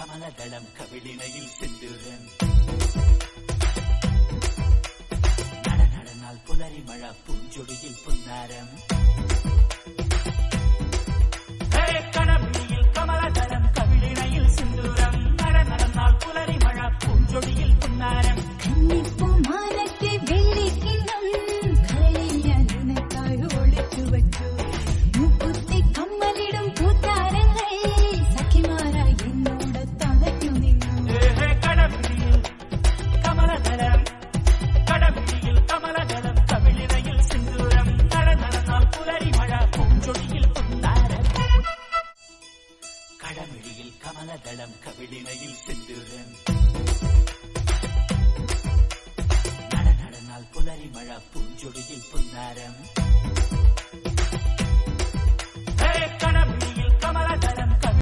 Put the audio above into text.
കമലദളം കവിളിണയിൽ സിന്ദൂരം നടന്നാൽ പുലരിമഴ പൂഞ്ചൊടിയിൽ പുന്നാരം കടവിളിയിൽ കമലദളം കവിളിണയിൽ സിന്ദൂരം നടന്നാൽ പുലരിമഴ പൂഞ്ചൊടിയിൽ പുന്നാരം കന്നിപ്പൂമാനത്തെ വെള്ളിക്കിണ്ണം കളിയാൻ നിനക്കായി ഒളിച്ചു വച്ചു മുക്കുത്തി കമ്മലിടും പൂത്താരങ്ങൾ സഖിമാരായി എന്നോട് തളയ്ക്കു നിന്നു കടവിളിയിൽ കമലദളം കവിളിണയിൽ സിന്ദൂരം നടന്നാൽ പുലരിമഴ പൂഞ്ചൊടിയിൽ പുന്നാരം കടമിഴിയിൽ കമലദളം കവിളിണയിൽ സിന്ദൂരം നടന്നാൽ പുലരിമഴ പൂഞ്ചൊടിയിൽ പുന്നാരം